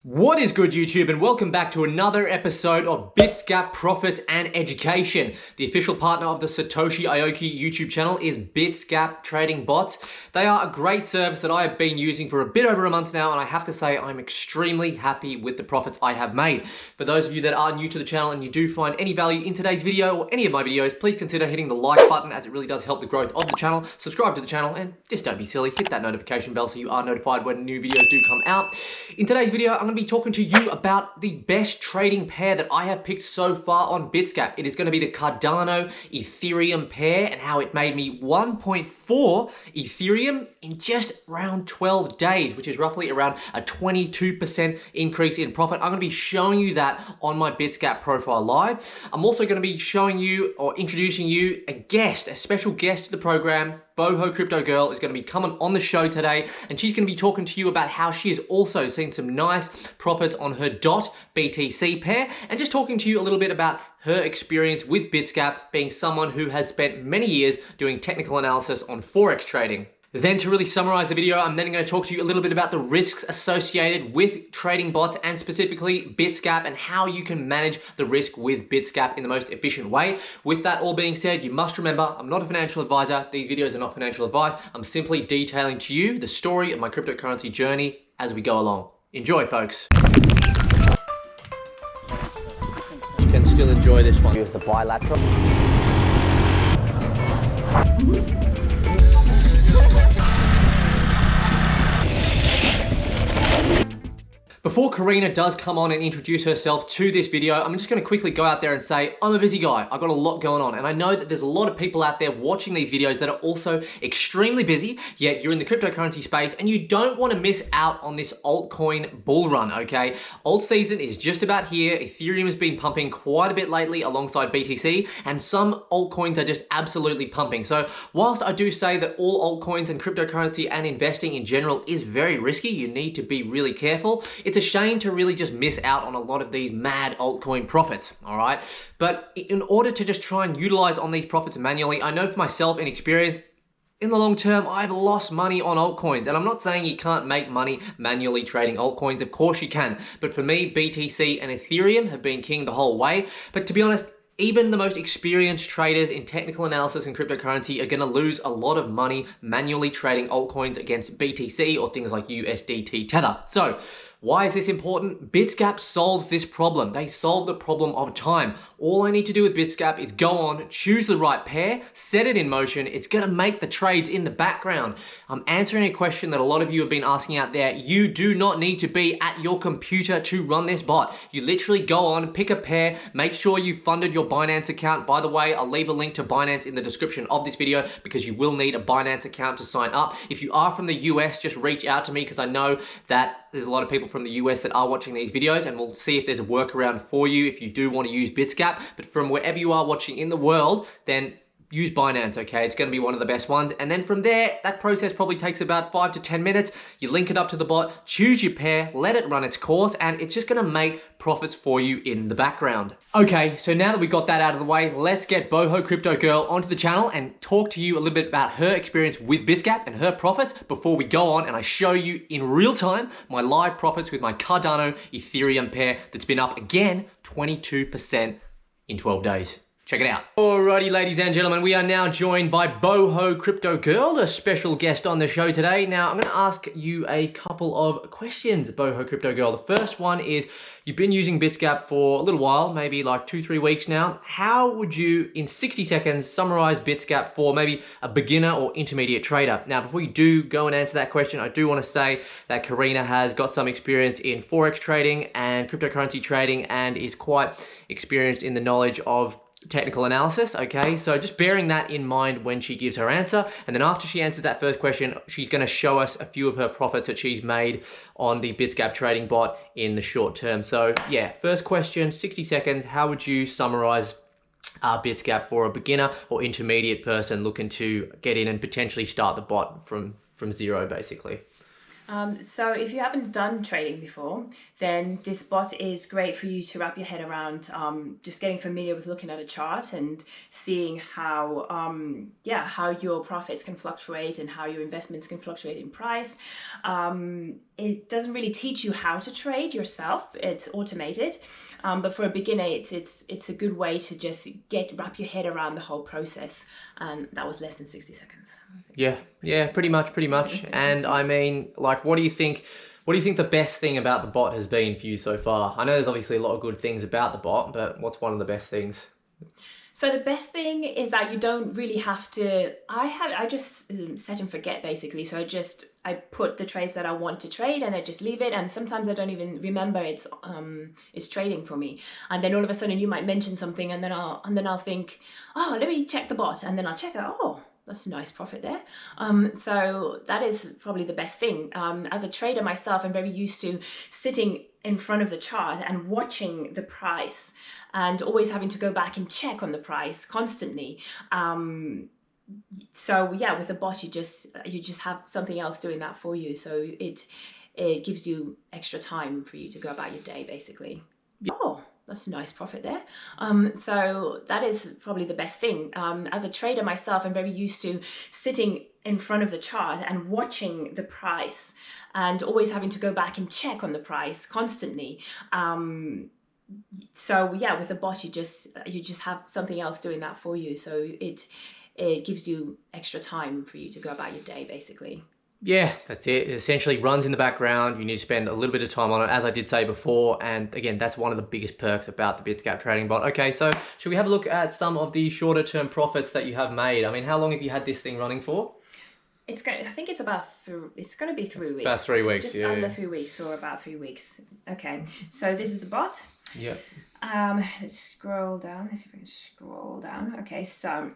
What is good, YouTube, and welcome back to another episode of Bitsgap Profits and Education. The official partner of the Satoshi Aoki YouTube channel is Bitsgap Trading Bots. They are a great service that I have been using for a bit over a month now, and I have to say I'm extremely happy with the profits I have made. For those of you that are new to the channel and you do find any value in today's video or any of my videos, please consider hitting the like button, as it really does help the growth of the channel. Subscribe to the channel and just don't be silly, hit that notification bell so you are notified when new videos do come out. In today's video, I'm going to be talking to you about the best trading pair that I have picked so far on Bitsgap. It is going to be the Cardano Ethereum pair and how it made me 1.4 Ethereum in just around 12 days, which is roughly around a 22% increase in profit. I'm going to be showing you that on my Bitsgap profile live. I'm also going to be showing you or introducing you a special guest to the program. Boho Crypto Girl is going to be coming on the show today, and she's going to be talking to you about how she has also seen some nice profits on her DOT BTC pair, and just talking to you a little bit about her experience with Bitsgap, being someone who has spent many years doing technical analysis on Forex trading. Then to really summarize the video, I'm then going to talk to you a little bit about the risks associated with trading bots and specifically Bitsgap and how you can manage the risk with Bitsgap in the most efficient way. With that all being said, you must remember, I'm not a financial advisor. These videos are not financial advice. I'm simply detailing to you the story of my cryptocurrency journey as we go along. Enjoy, folks. You can still enjoy this one. Use the bilateral. Before Karina does come on and introduce herself to this video, I'm just going to quickly go out there and say, I'm a busy guy. I've got a lot going on. And I know that there's a lot of people out there watching these videos that are also extremely busy, yet you're in the cryptocurrency space and you don't want to miss out on this altcoin bull run, okay? Alt season is just about here. Ethereum has been pumping quite a bit lately alongside BTC, and some altcoins are just absolutely pumping. So whilst I do say that all altcoins and cryptocurrency and investing in general is very risky, you need to be really careful. It's a shame to really just miss out on a lot of these mad altcoin profits, all right? But in order to just try and utilize on these profits manually, I know for myself in experience, in the long term, I've lost money on altcoins. And I'm not saying you can't make money manually trading altcoins. Of course you can. But for me, BTC and Ethereum have been king the whole way. But to be honest, even the most experienced traders in technical analysis and cryptocurrency are going to lose a lot of money manually trading altcoins against BTC or things like USDT Tether. So why is this important? Bitsgap solves this problem. They solve the problem of time. All I need to do with Bitsgap is go on, choose the right pair, set it in motion. It's going to make the trades in the background. I'm answering a question that a lot of you have been asking out there. You do not need to be at your computer to run this bot. You literally go on, pick a pair, make sure you funded your Binance account. By the way, I'll leave a link to Binance in the description of this video because you will need a Binance account to sign up. If you are from the US, just reach out to me because I know that there's a lot of people from the US that are watching these videos, and we'll see if there's a workaround for you if you do want to use Bitsgap. But from wherever you are watching in the world, then use Binance, okay? It's going to be one of the best ones. And then from there, that process probably takes about 5 to 10 minutes. You link it up to the bot, choose your pair, let it run its course, and it's just going to make profits for you in the background. Okay, so now that we got that out of the way, let's get Boho Crypto Girl onto the channel and talk to you a little bit about her experience with Bitsgap and her profits before we go on and I show you in real time my live profits with my Cardano Ethereum pair that's been up again 22% in 12 days. Check it out. Alrighty, ladies and gentlemen, we are now joined by Boho Crypto Girl, a special guest on the show today. Now, I'm going to ask you a couple of questions, Boho Crypto Girl. The first one is, you've been using Bitsgap for a little while, maybe like 2-3 weeks now. How would you, in 60 seconds, summarize Bitsgap for maybe a beginner or intermediate trader? Now, before you do go and answer that question, I do want to say that Karina has got some experience in Forex trading and cryptocurrency trading and is quite experienced in the knowledge of technical analysis, okay? So just bearing that in mind when she gives her answer. And then after she answers that first question, she's going to show us a few of her profits that she's made on the Bitsgap trading bot in the short term. So yeah, first question, 60 seconds. How would you summarize Bitsgap for a beginner or intermediate person looking to get in and potentially start the bot from zero, basically? So if you haven't done trading before, then this bot is great for you to wrap your head around, just getting familiar with looking at a chart and seeing how, how your profits can fluctuate and how your investments can fluctuate in price. It doesn't really teach you how to trade yourself. It's automated, but for a beginner, it's a good way to just wrap your head around the whole process. And that was less than 60 seconds. Yeah, pretty much. And I mean, like, what do you think the best thing about the bot has been for you so far? I know there's obviously a lot of good things about the bot, but what's one of the best things? So the best thing is that you don't really have to, I just set and forget basically. So I put the trades that I want to trade and I just leave it. And sometimes I don't even remember it's trading for me. And then all of a sudden you might mention something and then I'll think, oh, let me check the bot. And then I'll check it. Oh, that's a nice profit there. So that is probably the best thing. As a trader myself, I'm very used to sitting in front of the chart and watching the price and always having to go back and check on the price constantly. So yeah, with the bot, you just have something else doing that for you. So it gives you extra time for you to go about your day, basically. Oh, that's a nice profit there. So that is probably the best thing. As a trader myself, I'm very used to sitting in front of the chart and watching the price and always having to go back and check on the price constantly. So yeah, with the bot, you just have something else doing that for you. So it gives you extra time for you to go about your day, basically. Yeah, that's it. It essentially runs in the background. You need to spend a little bit of time on it, as I did say before. And again, that's one of the biggest perks about the Bitsgap trading bot. Okay, so should we have a look at some of the shorter term profits that you have made? I mean, how long have you had this thing running for? I think it's going to be 3 weeks. About 3 weeks, just under 3 weeks, or about 3 weeks. Okay, so this is the bot. Yep. Let's scroll down. Let's see if I can scroll down. Okay, so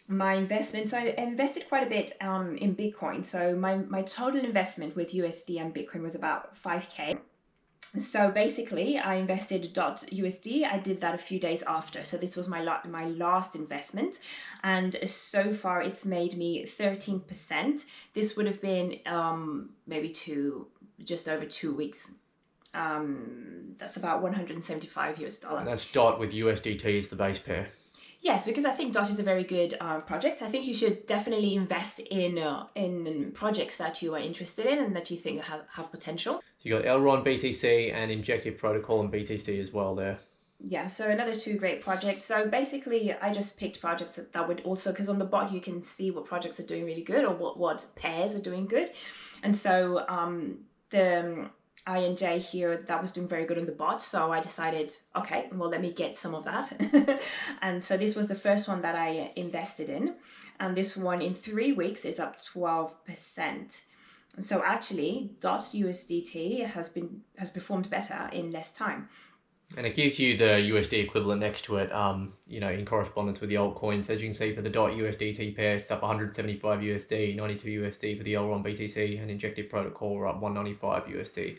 my investments, I invested quite a bit in Bitcoin. So my total investment with USD and Bitcoin was about 5K. So basically, I invested .USD. I did that a few days after. So this was my last investment, and so far it's made me 13%. This would have been maybe just over 2 weeks. That's about $175. And that's DOT with USDT as the base pair. Yes, because I think DOT is a very good project. I think you should definitely invest in projects that you are interested in and that you think have potential. So you got Elrond BTC and Injective Protocol and BTC as well there. Yeah, so another 2 great projects. So basically, I just picked projects that would also, because on the bot you can see what projects are doing really good or what pairs are doing good. And so the INJ here, that was doing very good on the bot, so I decided, okay, well, let me get some of that. And so this was the first one that I invested in, and this one in 3 weeks is up 12%. So actually .USDT has performed better in less time. And it gives you the USD equivalent next to it, in correspondence with the altcoins. As you can see, for the .USDT pair, it's up 175 USD, 92 USD for the Elrond BTC, and Injective Protocol are up 195 USD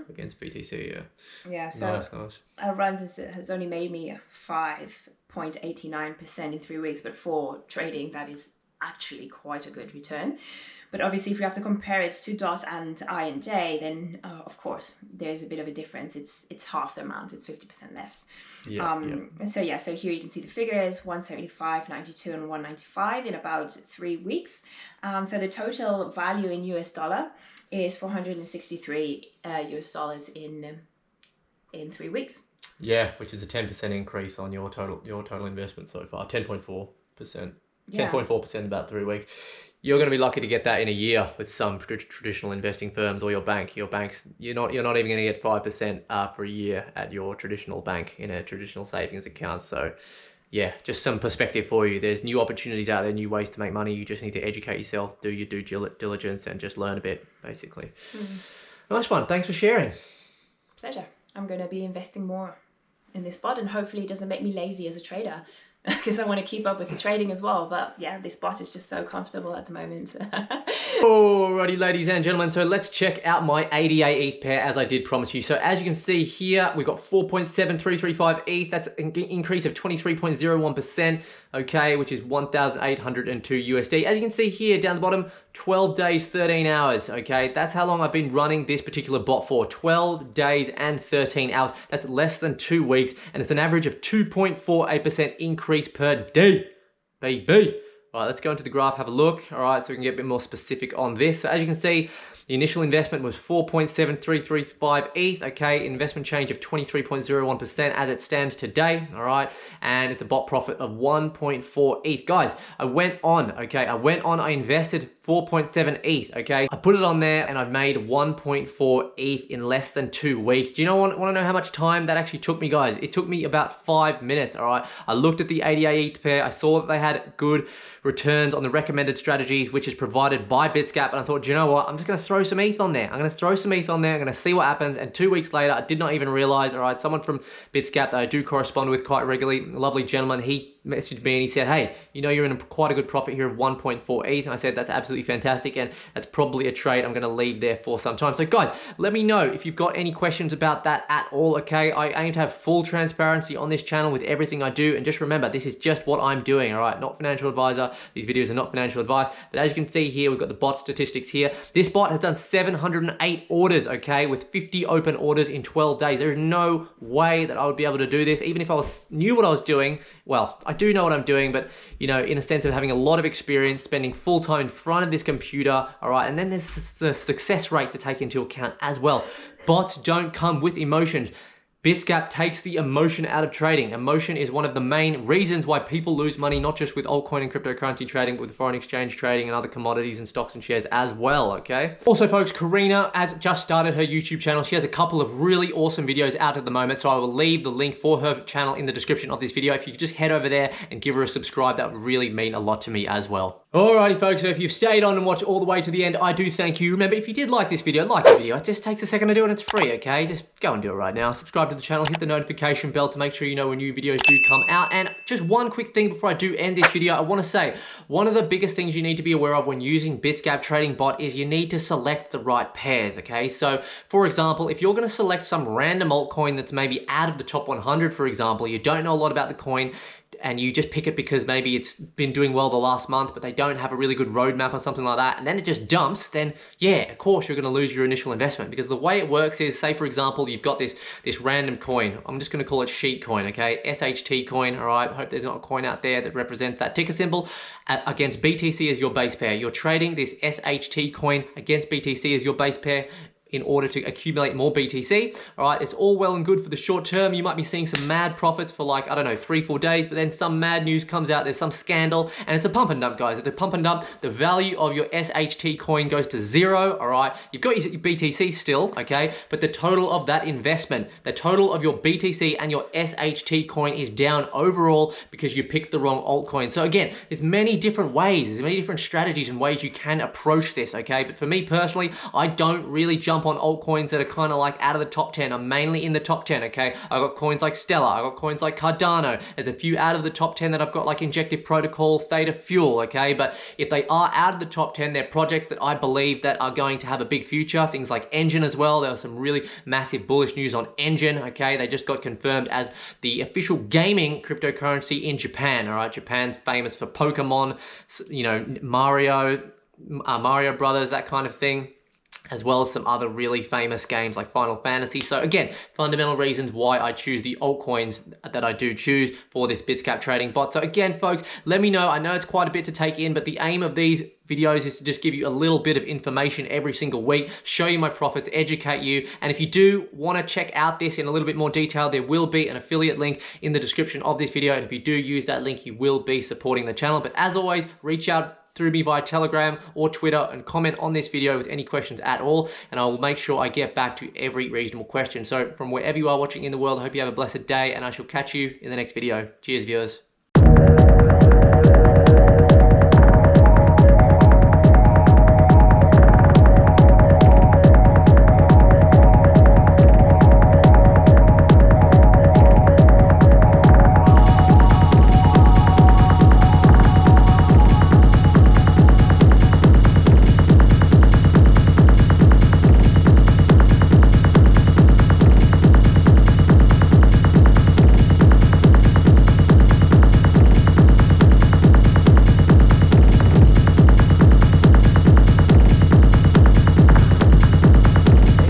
against BTC. Yeah, so nice. Elrond has only made me 5.89% in 3 weeks, but for trading, that is actually quite a good return. But obviously, if you have to compare it to DOT and INJ, then of course there's a bit of a difference. It's half the amount. It's 50% less. So here you can see the figures: 175, 92, and 195 in about 3 weeks. So the total value in US dollar is $463 US in 3 weeks. Yeah, which is a 10% increase on your total investment so far. 10.4%. 10.4% in about 3 weeks. You're going to be lucky to get that in a year with some traditional investing firms or your bank. Your banks, you're not even going to get 5% for a year at your traditional bank in a traditional savings account. So yeah, just some perspective for you. There's new opportunities out there, new ways to make money. You just need to educate yourself, do your due diligence, and just learn a bit, basically. Nice one. Thanks for sharing. Pleasure. I'm going to be investing more in this bot, and hopefully it doesn't make me lazy as a trader. because I want to keep up with the trading as well. But yeah, this bot is just so comfortable at the moment. Alrighty, ladies and gentlemen, so let's check out my 88 ETH pair as I did promise you. So as you can see here, we've got 4.7335 ETH. That's an increase of 23.01%, okay, which is 1,802 USD. As you can see here down the bottom, 12 days, 13 hours, okay? That's how long I've been running this particular bot for, 12 days and 13 hours. That's less than 2 weeks, and it's an average of 2.48% increase per day, baby. All right, let's go into the graph, have a look. All right, so we can get a bit more specific on this. So as you can see, the initial investment was 4.7335 ETH, okay, investment change of 23.01% as it stands today, all right, and it's a bot profit of 1.4 ETH. Guys, I invested 4.7 ETH, okay, I put it on there and I've made 1.4 ETH in less than 2 weeks. Do you want to know how much time that actually took me, guys? It took me about 5 minutes, all right. I looked at the 88 ETH pair, I saw that they had good returns on the recommended strategies, which is provided by Bitsgap, and I thought, do you know what, I'm just going to throw some ETH on there. I'm going to throw some ETH on there. I'm going to see what happens. And 2 weeks later, I did not even realize, all right, someone from Bitsgap that I do correspond with quite regularly, a lovely gentleman, he messaged me and he said, hey, you know, you're in quite a good profit here of 1.4 ETH. And I said, that's absolutely fantastic. And that's probably a trade I'm going to leave there for some time. So guys, let me know if you've got any questions about that at all, okay? I aim to have full transparency on this channel with everything I do. And just remember, this is just what I'm doing, all right? Not financial advisor. These videos are not financial advice. But as you can see here, we've got the bot statistics here. This bot has done 708 orders, okay, with 50 open orders in 12 days. There's no way that I would be able to do this, even if I knew what I was doing. Well, I do know what I'm doing, but, you know, in a sense of having a lot of experience, spending full time in front of this computer, all right, and then there's the success rate to take into account as well. Bots don't come with emotions. Bitsgap takes the emotion out of trading. Emotion is one of the main reasons why people lose money, not just with altcoin and cryptocurrency trading, but with foreign exchange trading and other commodities and stocks and shares as well, okay? Also, folks, Karina has just started her YouTube channel. She has a couple of really awesome videos out at the moment, so I will leave the link for her channel in the description of this video. If you could just head over there and give her a subscribe, that would really mean a lot to me as well. Alrighty, folks, so if you've stayed on and watched all the way to the end, I do thank you. Remember, if you did like this video, like the video. It just takes a second to do it and it's free, okay? Just go and do it right now. Subscribe to the channel, hit the notification bell to make sure you know when new videos do come out. And just one quick thing before I do end this video, I want to say, one of the biggest things you need to be aware of when using Bitsgap Trading Bot is you need to select the right pairs, okay? So, for example, if you're going to select some random altcoin that's maybe out of the top 100, for example, you don't know a lot about the coin, and you just pick it because maybe it's been doing well the last month, but they don't have a really good roadmap or something like that, and then it just dumps, then yeah, of course you're going to lose your initial investment. Because the way it works is, say for example, you've got this random coin. I'm just going to call it sheet coin, okay? SHT coin, all right? I hope there's not a coin out there that represents that ticker symbol against BTC as your base pair. You're trading this SHT coin against BTC as your base pair in order to accumulate more BTC, all right? It's all well and good for the short term. You might be seeing some mad profits for like, I don't know, 3-4 days, but then some mad news comes out, there's some scandal, and it's a pump and dump, guys. It's a pump and dump. The value of your SHT coin goes to zero, all right? You've got your BTC still, okay? But the total of that investment, the total of your BTC and your SHT coin is down overall because you picked the wrong altcoin. So again, there's many different ways, there's many different strategies and ways you can approach this, okay? But for me personally, I don't really jump on altcoins that are kind of like out of the top 10. I'm mainly in the top 10, okay? I've got coins like Stellar, I've got coins like Cardano. There's a few out of the top 10 that I've got like Injective Protocol, Theta Fuel, okay? But if they are out of the top 10, they're projects that I believe that are going to have a big future. Things like Engine as well. There was some really massive bullish news on Engine, okay? They just got confirmed as the official gaming cryptocurrency in Japan, all right? Japan's famous for Pokemon, you know, Mario Brothers, that kind of thing, as well as some other really famous games like Final Fantasy. So again, fundamental reasons why I choose the altcoins that I do choose for this Bitsgap trading bot. So again, folks, let me know. I know it's quite a bit to take in, but the aim of these videos is to just give you a little bit of information every single week, show you my profits, educate you. And if you do want to check out this in a little bit more detail, there will be an affiliate link in the description of this video. And if you do use that link, you will be supporting the channel. But as always, reach out through me via Telegram or Twitter and comment on this video with any questions at all, and I will make sure I get back to every reasonable question. So from wherever you are watching in the world, I hope you have a blessed day, and I shall catch you in the next video. Cheers, viewers.